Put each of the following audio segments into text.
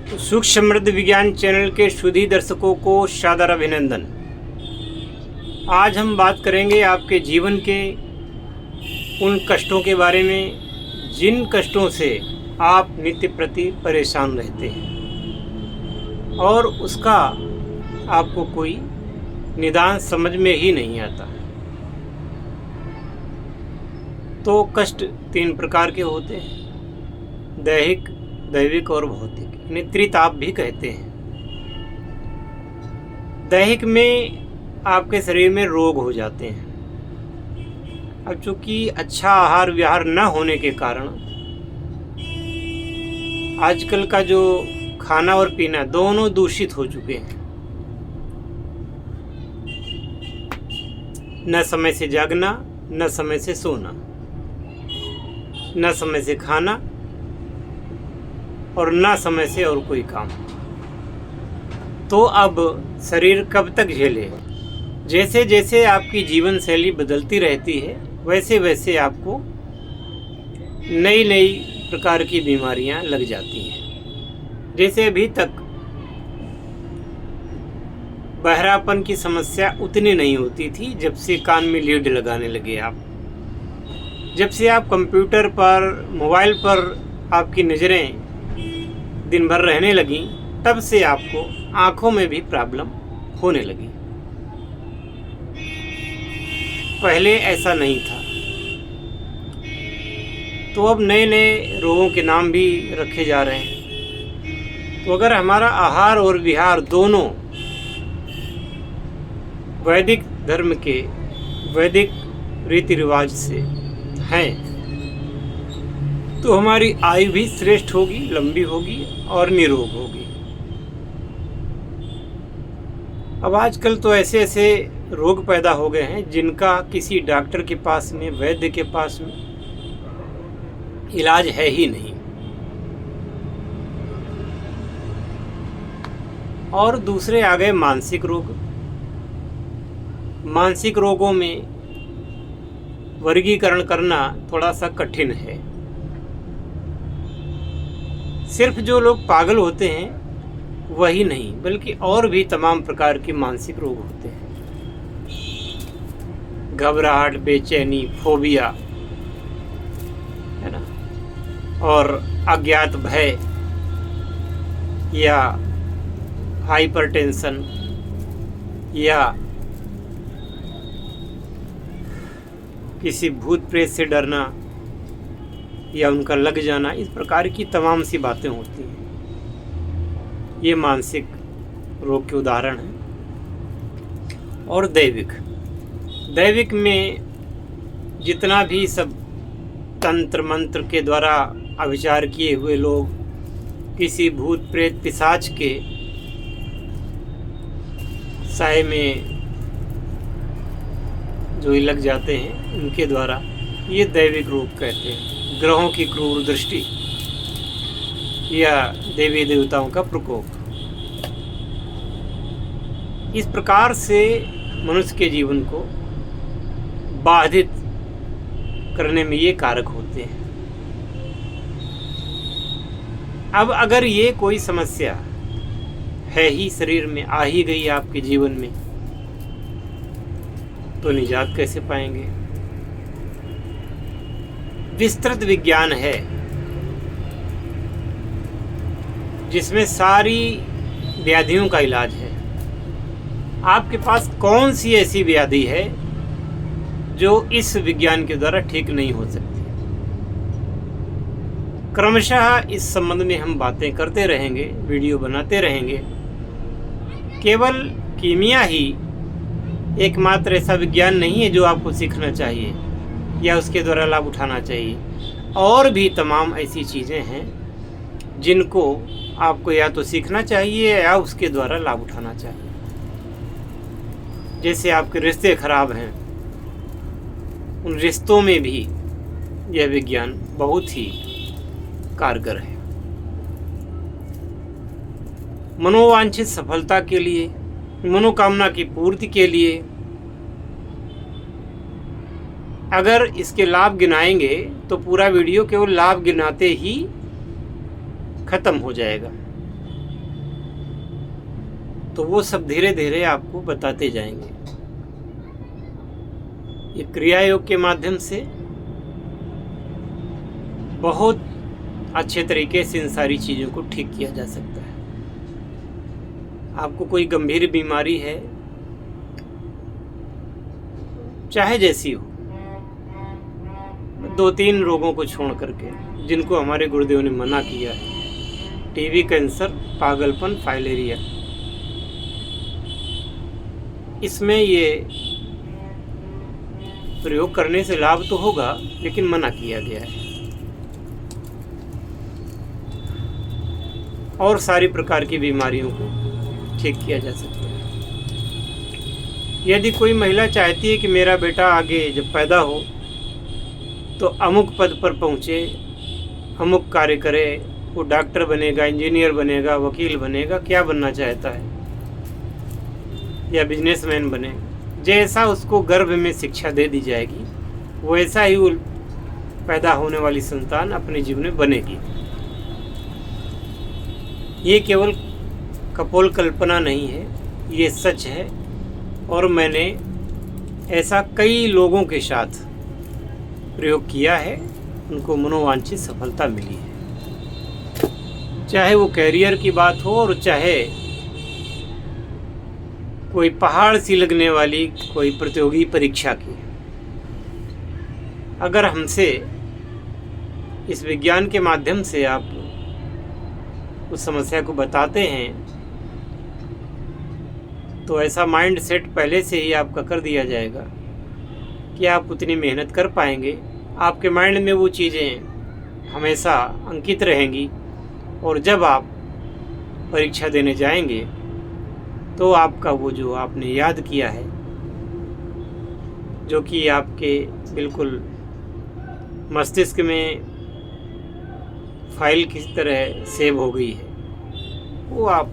सुख समृद्ध विज्ञान चैनल के सुधी दर्शकों को सादर अभिनंदन। आज हम बात करेंगे आपके जीवन के उन कष्टों के बारे में जिन कष्टों से आप नित्य प्रति परेशान रहते हैं और उसका आपको कोई निदान समझ में ही नहीं आता। तो कष्ट 3 प्रकार के होते हैं, दैहिक, दैविक और भौतिक, इन्हें त्रिताप भी कहते हैं। दैहिक में आपके शरीर में रोग हो जाते हैं। अब चूंकि अच्छा आहार विहार न होने के कारण आजकल का जो खाना और पीना दोनों दूषित हो चुके हैं। न समय से जागना, न समय से सोना, न समय से खाना और ना समय से और कोई काम। तो अब शरीर कब तक झेले? जैसे जैसे आपकी जीवन शैली बदलती रहती है वैसे वैसे आपको नई नई प्रकार की बीमारियां लग जाती हैं। जैसे अभी तक बहरापन की समस्या उतनी नहीं होती थी जब से कान में लीड लगाने लगे आप। जब से आप कंप्यूटर पर, मोबाइल पर आपकी नज़रें दिन भर रहने लगी, तब से आपको आँखों में भी प्रॉब्लम होने लगी। पहले ऐसा नहीं था। तो अब नए नए रोगों के नाम भी रखे जा रहे हैं। तो अगर हमारा आहार और विहार दोनों वैदिक धर्म के वैदिक रीति रिवाज से हैं तो हमारी आयु भी श्रेष्ठ होगी, लंबी होगी और निरोग होगी। अब आजकल तो ऐसे ऐसे रोग पैदा हो गए हैं जिनका किसी डॉक्टर के पास में, वैद्य के पास में इलाज है ही नहीं। और दूसरे आ गए मानसिक रोग। मानसिक रोगों में वर्गीकरण करना थोड़ा सा कठिन है। सिर्फ जो लोग पागल होते हैं वही नहीं, बल्कि और भी तमाम प्रकार के मानसिक रोग होते हैं। घबराहट, बेचैनी, फोबिया, है ना, और अज्ञात भय या हाइपरटेंशन या किसी भूत प्रेत से डरना या उनका लग जाना, इस प्रकार की तमाम सी बातें होती हैं। ये मानसिक रोग के उदाहरण हैं। और दैविक में जितना भी सब तंत्र मंत्र के द्वारा अविचार किए हुए लोग किसी भूत प्रेत पिशाच के साए में जो लग जाते हैं, उनके द्वारा ये दैविक रोग कहते हैं। ग्रहों की क्रूर दृष्टि या देवी देवताओं का प्रकोप, इस प्रकार से मनुष्य के जीवन को बाधित करने में ये कारक होते हैं। अब अगर ये कोई समस्या है ही शरीर में, आ ही गई आपके जीवन में, तो निजात कैसे पाएंगे? विस्तृत विज्ञान है जिसमें सारी व्याधियों का इलाज है। आपके पास कौन सी ऐसी व्याधि है जो इस विज्ञान के द्वारा ठीक नहीं हो सकती? क्रमशः इस संबंध में हम बातें करते रहेंगे, वीडियो बनाते रहेंगे। केवल कीमिया ही एकमात्र ऐसा विज्ञान नहीं है जो आपको सीखना चाहिए या उसके द्वारा लाभ उठाना चाहिए। और भी तमाम ऐसी चीज़ें हैं जिनको आपको या तो सीखना चाहिए या उसके द्वारा लाभ उठाना चाहिए। जैसे आपके रिश्ते खराब हैं, उन रिश्तों में भी यह विज्ञान बहुत ही कारगर है। मनोवांछित सफलता के लिए, मनोकामना की पूर्ति के लिए अगर इसके लाभ गिनाएंगे तो पूरा वीडियो केवल लाभ गिनाते ही खत्म हो जाएगा। तो वो सब धीरे धीरे आपको बताते जाएंगे। ये क्रिया योग के माध्यम से बहुत अच्छे तरीके से इन सारी चीज़ों को ठीक किया जा सकता है। आपको कोई गंभीर बीमारी है, चाहे जैसी हो, 2-3 रोगों को छोड़ करके जिनको हमारे गुरुदेव ने मना किया है, टीबी, कैंसर, पागलपन, फाइलेरिया, इसमें ये प्रयोग करने से लाभ तो होगा, लेकिन मना किया गया है। और सारी प्रकार की बीमारियों को ठीक किया जा सकता है। यदि कोई महिला चाहती है कि मेरा बेटा आगे जब पैदा हो तो अमुक पद पर पहुँचे, अमुक कार्य करे, वो डॉक्टर बनेगा, इंजीनियर बनेगा, वकील बनेगा, क्या बनना चाहता है, या बिजनेसमैन बनेगा, जैसा उसको गर्भ में शिक्षा दे दी जाएगी वैसा ही वो पैदा होने वाली संतान अपने जीवन में बनेगी। ये केवल कपोल कल्पना नहीं है, ये सच है। और मैंने ऐसा कई लोगों के साथ प्रयोग किया है, उनको मनोवांछित सफलता मिली है। चाहे वो कैरियर की बात हो और चाहे कोई पहाड़ सी लगने वाली कोई प्रतियोगी परीक्षा की। अगर हमसे इस विज्ञान के माध्यम से आप उस समस्या को बताते हैं तो ऐसा माइंड सेट पहले से ही आपका कर दिया जाएगा कि आप उतनी मेहनत कर पाएंगे। आपके माइंड में वो चीज़ें हमेशा अंकित रहेंगी और जब आप परीक्षा देने जाएंगे तो आपका वो जो आपने याद किया है, जो कि आपके बिल्कुल मस्तिष्क में फाइल किस तरह सेव हो गई है, वो आप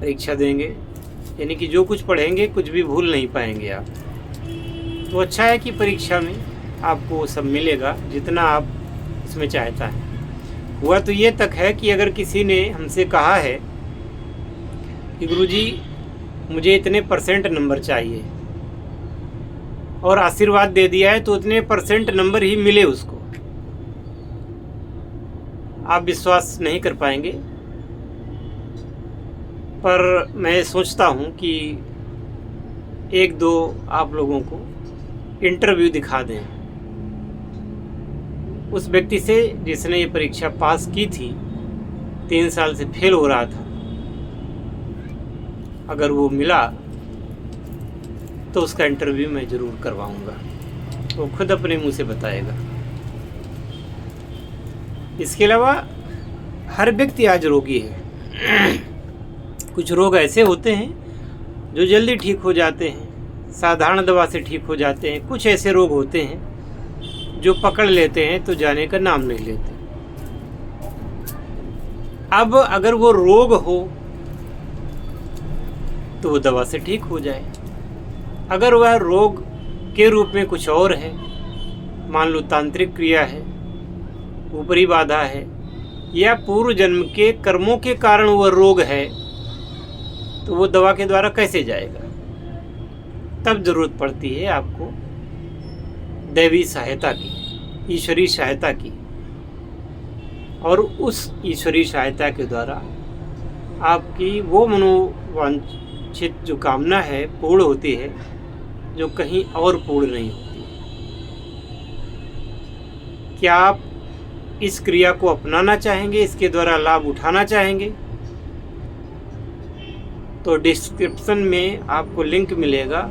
परीक्षा देंगे। यानी कि जो कुछ पढ़ेंगे कुछ भी भूल नहीं पाएंगे आप। तो अच्छा है कि परीक्षा में आपको वो सब मिलेगा जितना आप इसमें चाहता है। हुआ तो ये तक है कि अगर किसी ने हमसे कहा है कि गुरुजी मुझे इतने % नंबर चाहिए और आशीर्वाद दे दिया है तो उतने % नंबर ही मिले उसको, आप विश्वास नहीं कर पाएंगे। पर मैं सोचता हूँ कि 1-2 आप लोगों को इंटरव्यू दिखा दें उस व्यक्ति से जिसने ये परीक्षा पास की थी, 3 साल से फेल हो रहा था। अगर वो मिला तो उसका इंटरव्यू मैं ज़रूर करवाऊँगा, वो खुद अपने मुंह से बताएगा। इसके अलावा हर व्यक्ति आज रोगी है। कुछ रोग ऐसे होते हैं जो जल्दी ठीक हो जाते हैं, साधारण दवा से ठीक हो जाते हैं। कुछ ऐसे रोग होते हैं जो पकड़ लेते हैं तो जाने का नाम नहीं लेते। अब अगर वो रोग हो तो वो दवा से ठीक हो जाए। अगर वह रोग के रूप में कुछ और है, मान लो तांत्रिक क्रिया है, ऊपरी बाधा है, या पूर्व जन्म के कर्मों के कारण वह रोग है, तो वो दवा के द्वारा कैसे जाएगा। तब जरूरत पड़ती है आपको दैवी सहायता की, ईश्वरीय सहायता की। और उस ईश्वरीय सहायता के द्वारा आपकी वो मनोवांछित जो कामना है पूर्ण होती है, जो कहीं और पूर्ण नहीं होती। क्या आप इस क्रिया को अपनाना चाहेंगे, इसके द्वारा लाभ उठाना चाहेंगे? तो डिस्क्रिप्शन में आपको लिंक मिलेगा,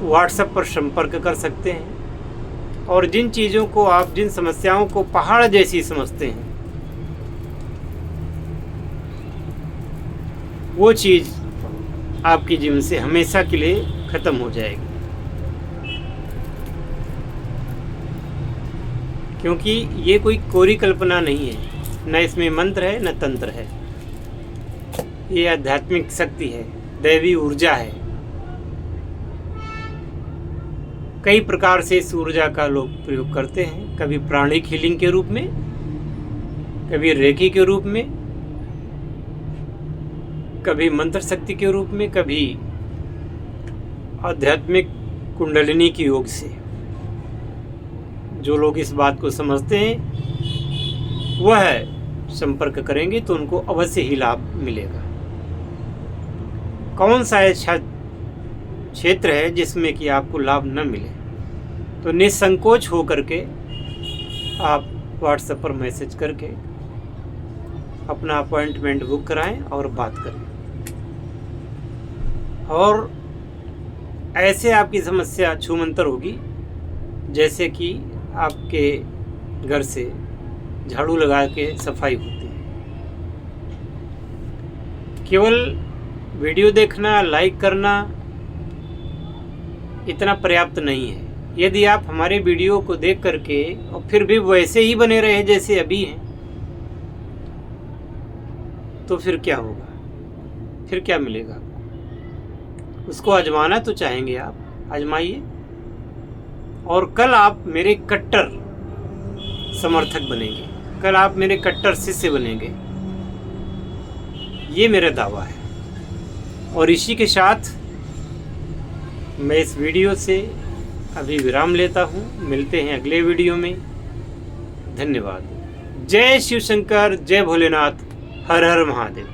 व्हाट्सएप पर संपर्क कर सकते हैं। और जिन चीज़ों को आप, जिन समस्याओं को पहाड़ जैसी समझते हैं, वो चीज़ आपके जीवन से हमेशा के लिए ख़त्म हो जाएगी। क्योंकि ये कोई कोरी कल्पना नहीं है, न इसमें मंत्र है न तंत्र है। ये आध्यात्मिक शक्ति है, दैवी ऊर्जा है। कई प्रकार से इस ऊर्जा का लोग प्रयोग करते हैं, कभी प्राणिक हीलिंग के रूप में, कभी रेकी के रूप में, कभी मंत्र शक्ति के रूप में, कभी आध्यात्मिक कुंडलिनी के योग से। जो लोग इस बात को समझते हैं वह संपर्क करेंगे तो उनको अवश्य ही लाभ मिलेगा। कौन सा ऐसा क्षेत्र है जिसमें कि आपको लाभ न मिले, तो निसंकोच हो करके आप व्हाट्सएप पर मैसेज करके अपना अपॉइंटमेंट बुक कराएं और बात करें। और ऐसे आपकी समस्या छूमंतर होगी जैसे कि आपके घर से झाड़ू लगा के सफाई होती है। केवल वीडियो देखना, लाइक करना इतना पर्याप्त नहीं है। यदि आप हमारे वीडियो को देख करके और फिर भी वैसे ही बने रहे जैसे अभी हैं, तो फिर क्या होगा, फिर क्या मिलेगा? उसको आजमाना तो चाहेंगे आप, आजमाइए। और कल आप मेरे कट्टर समर्थक बनेंगे, कल आप मेरे कट्टर शिष्य बनेंगे, ये मेरा दावा है। और इसी के साथ मैं इस वीडियो से अभी विराम लेता हूँ। मिलते हैं अगले वीडियो में। धन्यवाद। जय शिव शंकर, जय भोलेनाथ, हर हर महादेव।